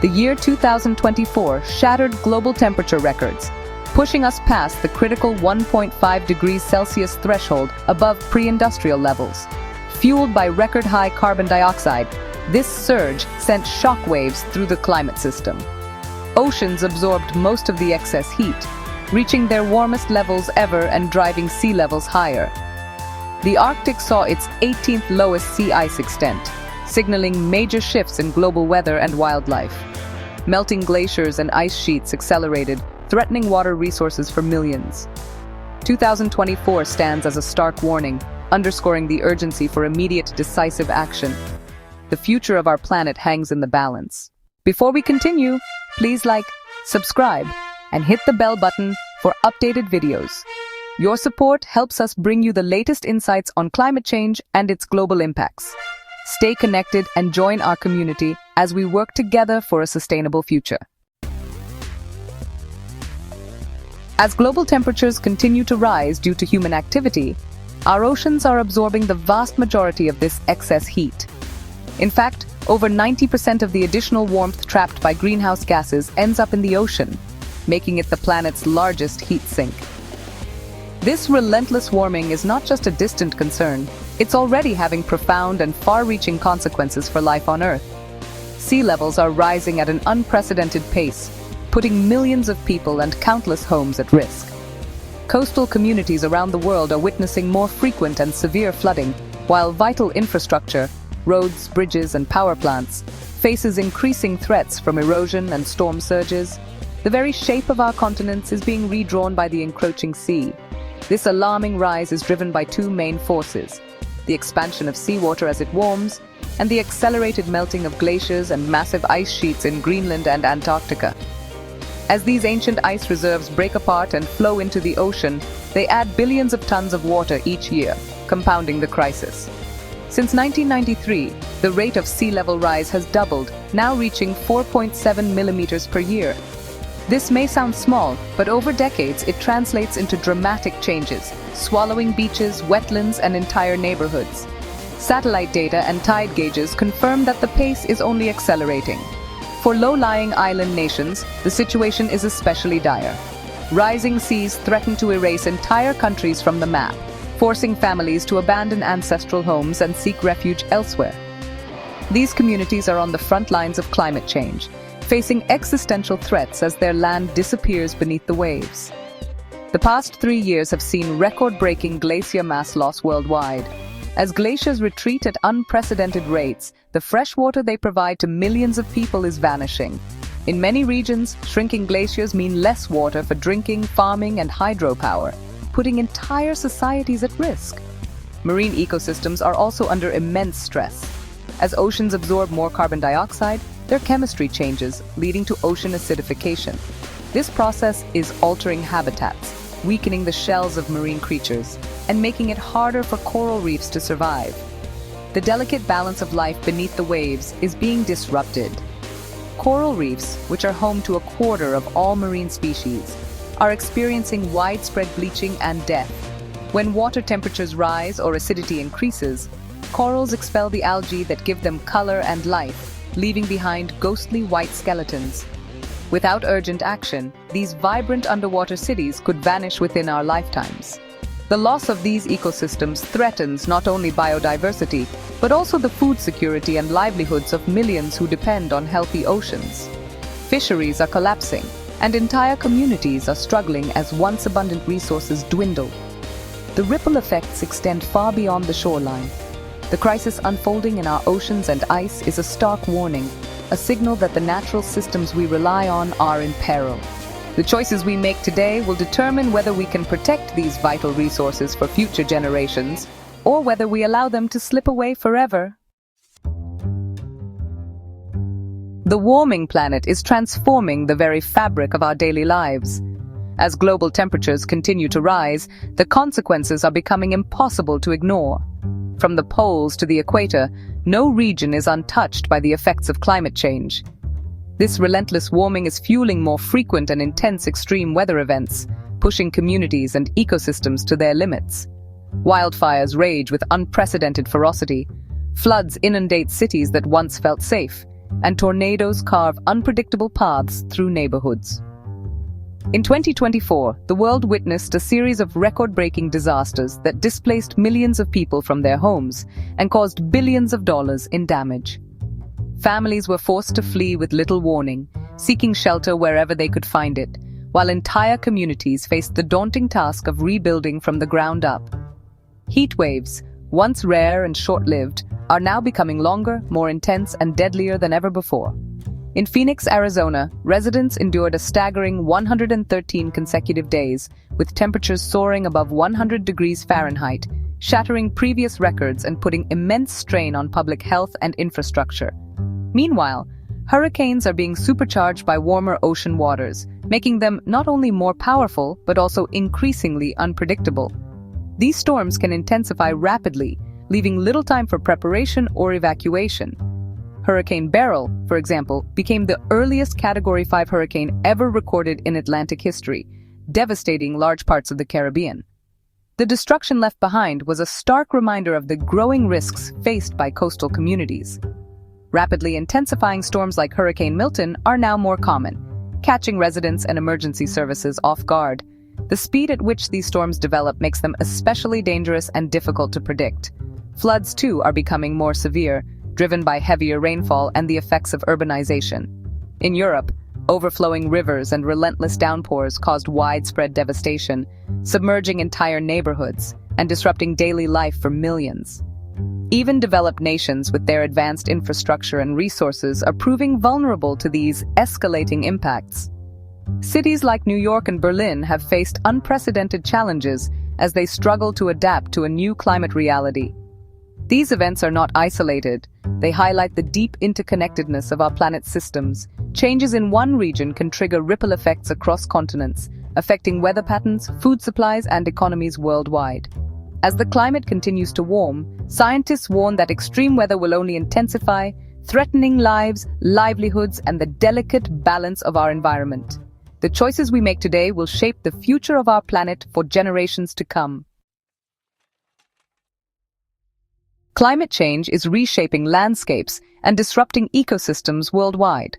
The year 2024 shattered global temperature records, pushing us past the critical 1.5 degrees Celsius threshold above pre-industrial levels. Fueled by record-high carbon dioxide, this surge sent shockwaves through the climate system. Oceans absorbed most of the excess heat, reaching their warmest levels ever and driving sea levels higher. The Arctic saw its 18th lowest sea ice extent, signaling major shifts in global weather and wildlife. Melting glaciers and ice sheets accelerated, threatening water resources for millions. 2024 stands as a stark warning, underscoring the urgency for immediate, decisive action. The future of our planet hangs in the balance. Before we continue, please like, subscribe, and hit the bell button for updated videos. Your support helps us bring you the latest insights on climate change and its global impacts. Stay connected and join our community as we work together for a sustainable future. As global temperatures continue to rise due to human activity, our oceans are absorbing the vast majority of this excess heat. In fact, over 90% of the additional warmth trapped by greenhouse gases ends up in the ocean, making it the planet's largest heat sink. This relentless warming is not just a distant concern, it's already having profound and far-reaching consequences for life on Earth. Sea levels are rising at an unprecedented pace, putting millions of people and countless homes at risk. Coastal communities around the world are witnessing more frequent and severe flooding, while vital infrastructure, roads, bridges, and power plants, faces increasing threats from erosion and storm surges. The very shape of our continents is being redrawn by the encroaching sea. This alarming rise is driven by two main forces: the expansion of seawater as it warms, and the accelerated melting of glaciers and massive ice sheets in Greenland and Antarctica. As these ancient ice reserves break apart and flow into the ocean, they add billions of tons of water each year, compounding the crisis. Since 1993, the rate of sea level rise has doubled, now reaching 4.7 millimeters per year. This may sound small, but over decades it translates into dramatic changes, swallowing beaches, wetlands, and entire neighborhoods. Satellite data and tide gauges confirm that the pace is only accelerating. For low-lying island nations, the situation is especially dire. Rising seas threaten to erase entire countries from the map, forcing families to abandon ancestral homes and seek refuge elsewhere. These communities are on the front lines of climate change, facing existential threats as their land disappears beneath the waves. The past 3 years have seen record-breaking glacier mass loss worldwide. As glaciers retreat at unprecedented rates, the fresh water they provide to millions of people is vanishing. In many regions, shrinking glaciers mean less water for drinking, farming, and hydropower, putting entire societies at risk. Marine ecosystems are also under immense stress. As oceans absorb more carbon dioxide, their chemistry changes, leading to ocean acidification. This process is altering habitats, weakening the shells of marine creatures, and making it harder for coral reefs to survive. The delicate balance of life beneath the waves is being disrupted. Coral reefs, which are home to a quarter of all marine species, are experiencing widespread bleaching and death. When water temperatures rise or acidity increases, corals expel the algae that give them color and life, leaving behind ghostly white skeletons. Without urgent action, these vibrant underwater cities could vanish within our lifetimes. The loss of these ecosystems threatens not only biodiversity, but also the food security and livelihoods of millions who depend on healthy oceans. Fisheries are collapsing, and entire communities are struggling as once abundant resources dwindle. The ripple effects extend far beyond the shoreline. The crisis unfolding in our oceans and ice is a stark warning, a signal that the natural systems we rely on are in peril. The choices we make today will determine whether we can protect these vital resources for future generations, or whether we allow them to slip away forever. The warming planet is transforming the very fabric of our daily lives. As global temperatures continue to rise, the consequences are becoming impossible to ignore. From the poles to the equator, no region is untouched by the effects of climate change. This relentless warming is fueling more frequent and intense extreme weather events, pushing communities and ecosystems to their limits. Wildfires rage with unprecedented ferocity. Floods inundate cities that once felt safe, and tornadoes carve unpredictable paths through neighborhoods. In 2024, the world witnessed a series of record-breaking disasters that displaced millions of people from their homes and caused billions of dollars in damage. Families were forced to flee with little warning, seeking shelter wherever they could find it, while entire communities faced the daunting task of rebuilding from the ground up. Heat waves, once rare and short-lived, are now becoming longer, more intense, and deadlier than ever before. In Phoenix, Arizona, residents endured a staggering 113 consecutive days, with temperatures soaring above 100 degrees Fahrenheit, shattering previous records and putting immense strain on public health and infrastructure. Meanwhile, hurricanes are being supercharged by warmer ocean waters, making them not only more powerful but also increasingly unpredictable. These storms can intensify rapidly, leaving little time for preparation or evacuation. Hurricane Peril, for example, became the earliest Category 5 hurricane ever recorded in Atlantic history, devastating large parts of the Caribbean. The destruction left behind was a stark reminder of the growing risks faced by coastal communities. Rapidly intensifying storms like Hurricane Milton are now more common, catching residents and emergency services off guard. The speed at which these storms develop makes them especially dangerous and difficult to predict. Floods, too, are becoming more severe, driven by heavier rainfall and the effects of urbanization. In Europe, overflowing rivers and relentless downpours caused widespread devastation, submerging entire neighborhoods and disrupting daily life for millions. Even developed nations with their advanced infrastructure and resources are proving vulnerable to these escalating impacts. Cities like New York and Berlin have faced unprecedented challenges as they struggle to adapt to a new climate reality. These events are not isolated. They highlight the deep interconnectedness of our planet's systems. Changes in one region can trigger ripple effects across continents, affecting weather patterns, food supplies, and economies worldwide. As the climate continues to warm, scientists warn that extreme weather will only intensify, threatening lives, livelihoods, and the delicate balance of our environment. The choices we make today will shape the future of our planet for generations to come. Climate change is reshaping landscapes and disrupting ecosystems worldwide.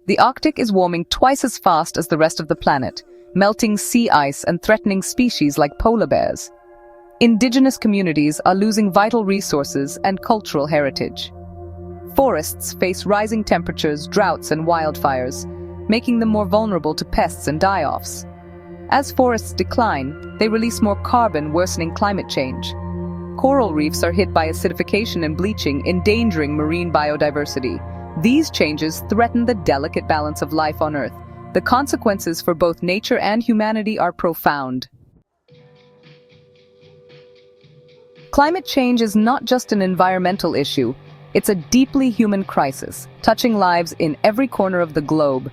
The Arctic is warming twice as fast as the rest of the planet, melting sea ice and threatening species like polar bears. Indigenous communities are losing vital resources and cultural heritage. Forests face rising temperatures, droughts, and wildfires, making them more vulnerable to pests and die-offs. As forests decline, they release more carbon, worsening climate change. Coral reefs are hit by acidification and bleaching, endangering marine biodiversity. These changes threaten the delicate balance of life on Earth. The consequences for both nature and humanity are profound. Climate change is not just an environmental issue, it's a deeply human crisis, touching lives in every corner of the globe.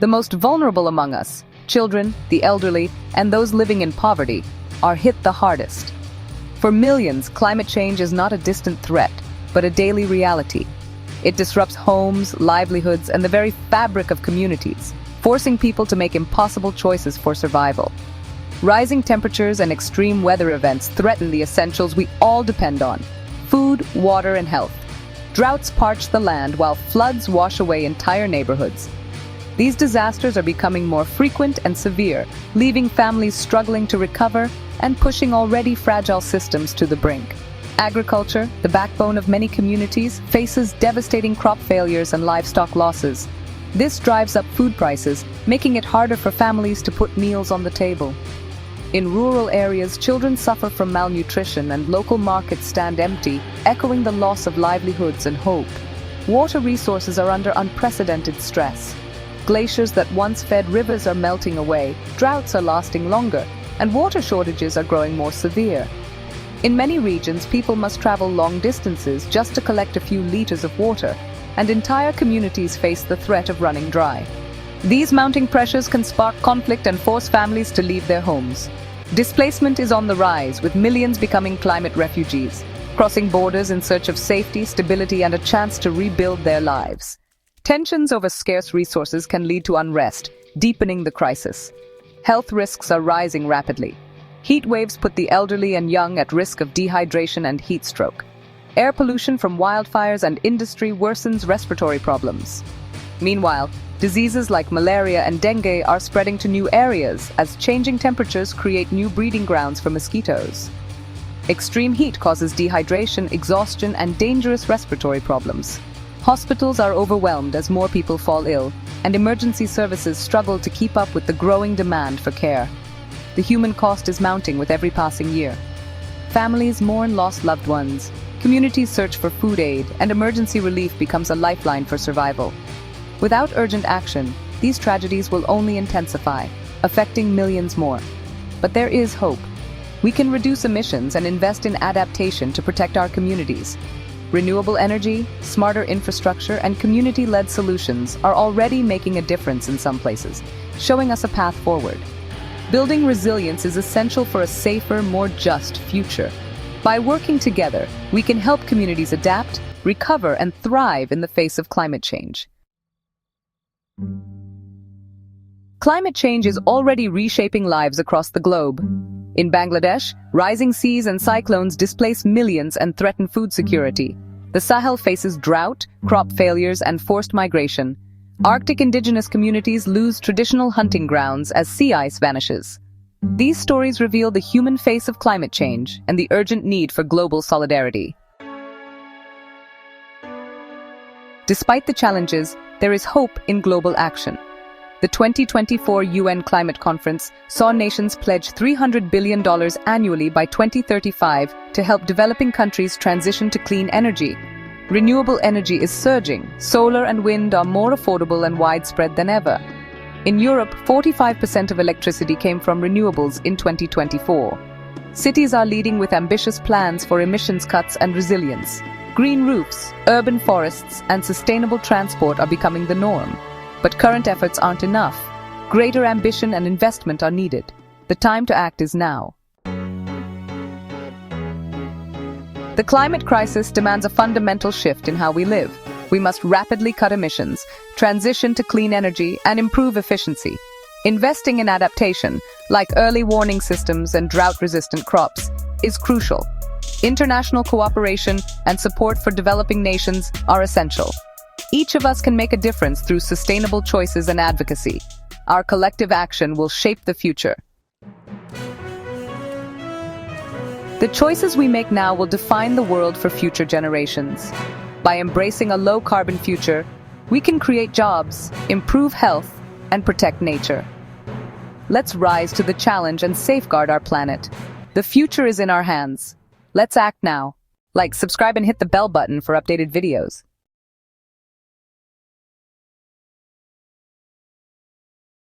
The most vulnerable among us, children, the elderly, and those living in poverty, are hit the hardest. For millions, climate change is not a distant threat, but a daily reality. It disrupts homes, livelihoods, and the very fabric of communities, forcing people to make impossible choices for survival. Rising temperatures and extreme weather events threaten the essentials we all depend on: food, water, and health. Droughts parch the land while floods wash away entire neighborhoods. These disasters are becoming more frequent and severe, leaving families struggling to recover and pushing already fragile systems to the brink. Agriculture, the backbone of many communities, faces devastating crop failures and livestock losses. This drives up food prices, making it harder for families to put meals on the table. In rural areas, children suffer from malnutrition and local markets stand empty, echoing the loss of livelihoods and hope. Water resources are under unprecedented stress. Glaciers that once fed rivers are melting away, droughts are lasting longer, and water shortages are growing more severe. In many regions, people must travel long distances just to collect a few liters of water, and entire communities face the threat of running dry. These mounting pressures can spark conflict and force families to leave their homes. Displacement is on the rise, with millions becoming climate refugees, crossing borders in search of safety, stability, and a chance to rebuild their lives. Tensions over scarce resources can lead to unrest, deepening the crisis. Health risks are rising rapidly. Heat waves put the elderly and young at risk of dehydration and heat stroke. Air pollution from wildfires and industry worsens respiratory problems. Meanwhile, diseases like malaria and dengue are spreading to new areas as changing temperatures create new breeding grounds for mosquitoes. Extreme heat causes dehydration, exhaustion, and dangerous respiratory problems. Hospitals are overwhelmed as more people fall ill, and emergency services struggle to keep up with the growing demand for care. The human cost is mounting with every passing year. Families mourn lost loved ones, communities search for food aid, and emergency relief becomes a lifeline for survival. Without urgent action, these tragedies will only intensify, affecting millions more. But there is hope. We can reduce emissions and invest in adaptation to protect our communities. Renewable energy, smarter infrastructure, and community-led solutions are already making a difference in some places, showing us a path forward. Building resilience is essential for a safer, more just future. By working together, we can help communities adapt, recover, and thrive in the face of climate change. Climate change is already reshaping lives across the globe. In Bangladesh, rising seas and cyclones displace millions and threaten food security. The Sahel faces drought, crop failures, and forced migration. Arctic indigenous communities lose traditional hunting grounds as sea ice vanishes. These stories reveal the human face of climate change and the urgent need for global solidarity. Despite the challenges, there is hope in global action. The 2024 UN Climate Conference saw nations pledge $300 billion annually by 2035 to help developing countries transition to clean energy. Renewable energy is surging. Solar and wind are more affordable and widespread than ever. In Europe, 45% of electricity came from renewables in 2024. Cities are leading with ambitious plans for emissions cuts and resilience. Green roofs, urban forests, and sustainable transport are becoming the norm. But current efforts aren't enough. Greater ambition and investment are needed. The time to act is now. The climate crisis demands a fundamental shift in how we live. We must rapidly cut emissions, transition to clean energy, and improve efficiency. Investing in adaptation, like early warning systems and drought-resistant crops, is crucial. International cooperation and support for developing nations are essential. Each of us can make a difference through sustainable choices and advocacy. Our collective action will shape the future. The choices we make now will define the world for future generations. By embracing a low-carbon future, we can create jobs, improve health, and protect nature. Let's rise to the challenge and safeguard our planet. The future is in our hands. Let's act now. Like, subscribe, and hit the bell button for updated videos.